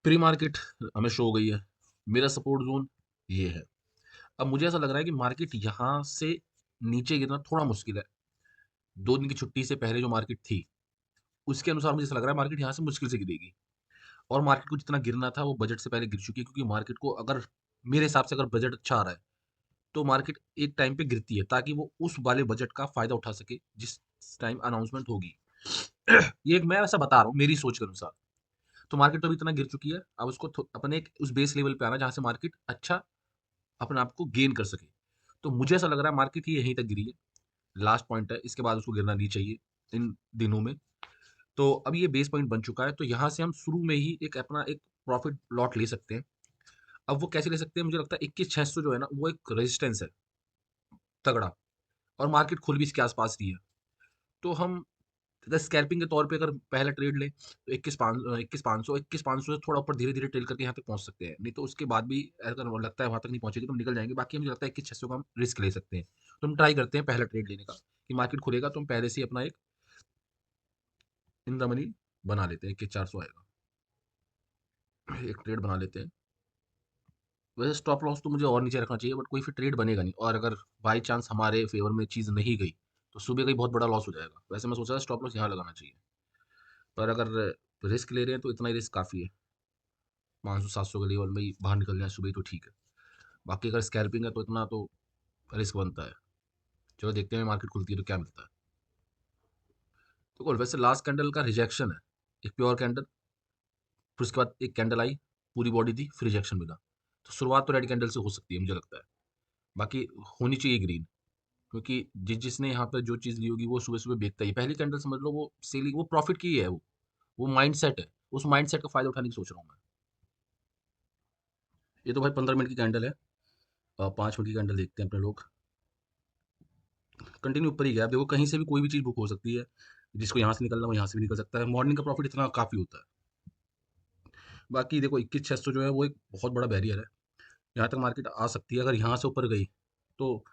Pre market हमें show हो गई है। मेरा सपोर्ट जोन ये है। अब मुझे ऐसा लग रहा है कि मार्केट यहाँ से नीचे गिरना थोड़ा मुश्किल है। 2 दिन की छुट्टी से पहले जो मार्केट थी, उसके अनुसार मुझे ऐसा लग रहा है मार्केट यहाँ से मुश्किल से गिरेगी। और मार्केट को जितना गिरना था वो बजट से पहले गिर चुकी है, क्योंकि मार्केट को अगर मेरे हिसाब से अगर बजट अच्छा आ रहा है, तो मार्केट एक टाइम पे गिरती है ताकि वो उस वाले बजट का फ़ायदा उठा सके जिस टाइम अनाउंसमेंट होगी। ये एक मैं ऐसा बता रहा हूँ मेरी सोच के अनुसार। तो मार्केट तो अभी इतना गिर चुकी है, अब उसको अपने एक उस बेस लेवल पे आना जहाँ से मार्केट अच्छा अपने आप को गेन कर सके। तो मुझे ऐसा लग रहा है मार्केट ही यहीं तक गिरी है, लास्ट पॉइंट है, इसके बाद उसको गिरना नहीं चाहिए इन दिनों में। तो अब ये बेस पॉइंट बन चुका है, तो यहाँ से हम शुरू में ही एक अपना एक प्रॉफिट लॉट ले सकते हैं। अब वो कैसे ले सकते हैं, मुझे लगता है 21,600 जो है ना वो एक रेजिस्टेंस है तगड़ा, और मार्केट खुल भी इसके आसपास रही है। तो हम स्कैल्पिंग के तौर पे अगर पहला ट्रेड लें तो 21,500 से थोड़ा ऊपर धीरे धीरे ट्रेल करके यहाँ तक पहुंच सकते हैं, नहीं तो उसके बाद भी अगर लगता है वहां तक नहीं पहुंचेगी तो हम निकल जाएंगे। बाकी मुझे लगता है 21,600 का हम रिस्क ले सकते हैं। तो हम ट्राई करते हैं पहला ट्रेड लेने का, कि मार्केट खुलेगा तो हम पहले से ही अपना एक इन द मनी बना लेते हैं। 21,400 आएगा, एक ट्रेड बना लेते हैं। वैसे स्टॉप लॉस तो मुझे और नीचे रखना चाहिए, बट कोई फिर ट्रेड बनेगा नहीं, और अगर बाई चांस हमारे फेवर में चीज़ नहीं गई तो सुबह का ही बहुत बड़ा लॉस हो जाएगा। वैसे मैं सोच रहा था स्टॉप लॉस यहाँ लगाना चाहिए, पर अगर रिस्क ले रहे हैं तो इतना ही रिस्क काफ़ी है। 500-700 के लेवल में ही बाहर निकल जाए सुबह ही तो ठीक है। बाकी अगर स्कैल्पिंग है तो इतना तो रिस्क बनता है। चलो देखते हैं मार्केट खुलती है तो क्या मिलता है। तो कल वैसे लास्ट कैंडल का रिजेक्शन है, एक प्योर कैंडल, फिर उसके बाद एक कैंडल आई, पूरी बॉडी थी, फिर रिजेक्शन मिला। तो शुरुआत तो रेड कैंडल से हो सकती है मुझे लगता है। बाकी होनी चाहिए ग्रीन, क्योंकि जिसने यहाँ पर जो चीज़ ली होगी वो सुबह सुबह बेचता ही है। पहली कैंडल समझ लो वो सेलिंग, वो प्रॉफिट की ही है, वो माइंड सेट है। उस माइंड सेट का फायदा उठाने की सोच रहा हूँ मैं। ये तो भाई 15 मिनट की कैंडल है, 5 मिनट की कैंडल देखते हैं अपने लोग। कंटिन्यू ऊपर ही गया। आप देखो कहीं से भी कोई भी चीज़ बुक हो सकती है, जिसको यहाँ से निकलना वो यहाँ से भी निकल सकता है। मॉर्निंग का प्रॉफिट इतना काफ़ी होता है। बाकी देखो 21,600 जो है वो एक बहुत बड़ा बैरियर है, यहाँ तक मार्केट आ सकती है। अगर यहाँ से ऊपर गई तो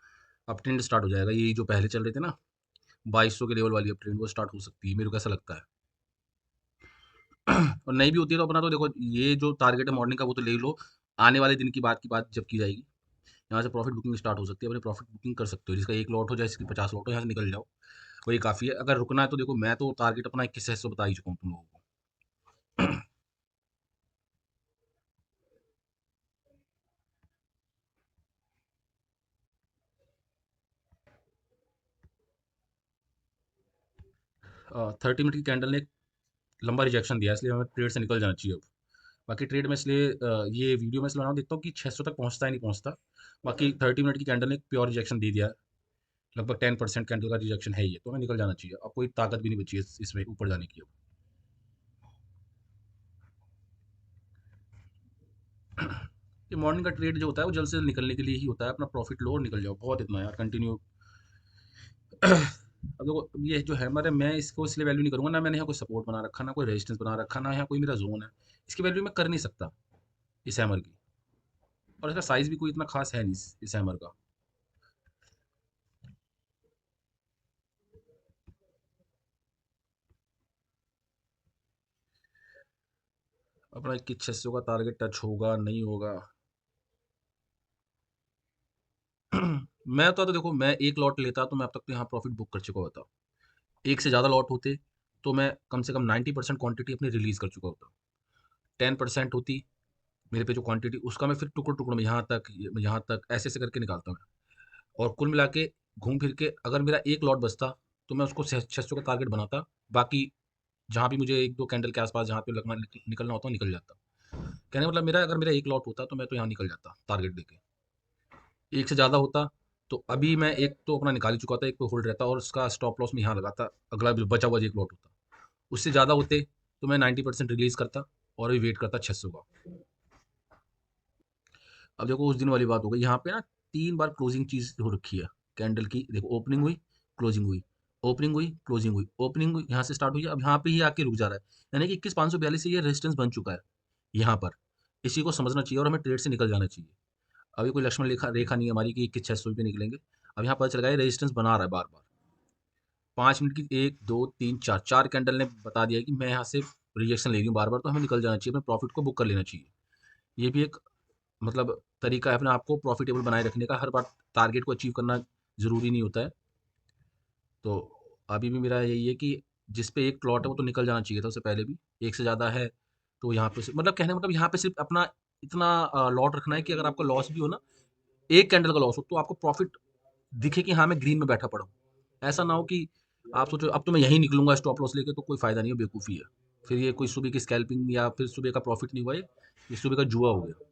अब ट्रेंड स्टार्ट हो जाएगा। ये जो पहले चल रहे थे ना 2200 के लेवल वाली, अब ट्रेंड वो स्टार्ट हो सकती है, मेरे को ऐसा लगता है। और नहीं भी होती है तो अपना तो देखो ये जो टारगेट है मॉर्निंग का वो तो ले लो, आने वाले दिन की बात जब की जाएगी, यहाँ से प्रॉफिट बुकिंग स्टार्ट हो सकती है। अपने प्रॉफिट बुकिंग कर सकते हो, जिसका 1 लॉट हो जाए, जिसकी 50 लॉट हो, यहाँ से निकल जाओ, वही काफ़ी है। अगर रुकना है तो देखो मैं तो टारगेट अपना 21,600 बता ही चुका हूँ तुम लोगों को। थर्टी मिनट की कैंडल ने एक लंबा रिजेक्शन दिया, इसलिए हमें ट्रेड से निकल जाना चाहिए अब। बाकी ट्रेड में इसलिए ये वीडियो में इसलिए बना देखता हूँ कि 600 तक पहुँचता है नहीं पहुँचता। बाकी 30 मिनट की कैंडल ने एक प्योर रिजेक्शन दे दिया है, लगभग 10% कैंडल का रिजेक्शन है ये, तो हमें निकल जाना चाहिए। अब कोई ताकत भी नहीं बची है इसमें ऊपर जाने की अब। ये मॉर्निंग का ट्रेड जो होता है वो जल्द से जल्द निकलने के लिए ही होता है, अपना प्रॉफिट लो और निकल जाओ, बहुत इतना यार कंटिन्यू। अब देखो ये जो है हमारे, मैं इसको इसलिए वैल्यू नहीं करूंगा ना, मैंने यहाँ कोई सपोर्ट बना रखा, ना कोई रेजिस्टेंस बना रखा, ना यहाँ कोई मेरा जोन है। इसकी वैल्यू मैं कर नहीं सकता इस हैमर की, और इसका साइज भी कोई इतना खास है नहीं इस हैमर का। अपना 21,600 का टारगेट टच होगा नहीं होगा। मैं तो देखो मैं एक लॉट लेता तो मैं अब तक तो यहाँ प्रॉफिट बुक कर चुका होता। एक से ज़्यादा लॉट होते तो मैं कम से कम 90% क्वांटिटी अपनी रिलीज कर चुका होता। 10% होती मेरे पे जो क्वांटिटी, उसका मैं फिर टुकड़ों टुकड़ों में यहाँ तक ऐसे ऐसे करके निकालता हूँ। और कुल मिला के घूम फिर के अगर मेरा एक लॉट बचता तो मैं उसको 600 का टारगेट बनाता। बाकी जहाँ भी मुझे एक दो कैंडल के आसपास जहाँ पे लगना निकलना होता निकल जाता। कहने का मतलब मेरा अगर मेरा एक लॉट होता तो मैं तो यहाँ निकल जाता टारगेट देके। एक से ज़्यादा होता तो अभी मैं एक तो अपना निकाल ही चुका था, एक पे होल्ड रहता और उसका स्टॉप लॉस में यहाँ लगाता, अगला जो बचा हुआ जो एक लॉट होता। उससे ज़्यादा होते तो मैं 90% रिलीज करता और अभी वेट करता 600 का। अब देखो उस दिन वाली बात हो गई, यहाँ पे ना 3 बार क्लोजिंग चीज हो रखी है कैंडल की। देखो ओपनिंग हुई, क्लोजिंग हुई, ओपनिंग हुई, क्लोजिंग हुई, ओपनिंग हुई, यहाँ से स्टार्ट हुई, अब यहाँ पे ही आके रुक जा रहा है। यानी कि 21,542 से ये रेजिस्टेंस बन चुका है यहाँ पर। इसी को समझना चाहिए और हमें ट्रेड से निकल जाना चाहिए। अभी कोई लक्ष्मण रेखा रेखा नहीं है हमारी कि 21,600 पे निकलेंगे। अब यहाँ पता चल गया है रेजिस्टेंस बना रहा है बार बार। 5 मिनट की 1 2 3 4 4 कैंडल ने बता दिया है कि मैं यहाँ से रिजेक्शन ले रही हूँ बार-बार, तो हमें निकल जाना चाहिए, अपने प्रॉफ़िट को बुक कर लेना चाहिए। ये भी एक मतलब तरीका है अपने आप को प्रॉफ़िटेबल बनाए रखने का, हर बार टारगेट को अचीव करना ज़रूरी नहीं होता है। तो अभी भी मेरा यही है कि जिस पे एक प्लॉट है वो तो निकल जाना चाहिए था उससे पहले भी, एक से ज़्यादा है तो यहाँ पे मतलब कहने का मतलब यहाँ पे सिर्फ़ अपना इतना लॉट रखना है कि अगर आपको लॉस भी हो ना, एक कैंडल का लॉस हो तो आपको प्रॉफ़िट दिखे कि हाँ, मैं ग्रीन में बैठा पड़ा हूँ। ऐसा ना हो कि आप सोचो अब तो मैं यहीं निकलूँगा स्टॉप लॉस लेके, तो कोई फ़ायदा नहीं है, बेवकूफ़ी है। फिर ये कोई सुबह की स्कैल्पिंग या फिर सुबह का प्रॉफ़िट नहीं हुआ, ये सुबह का जुआ हो गया।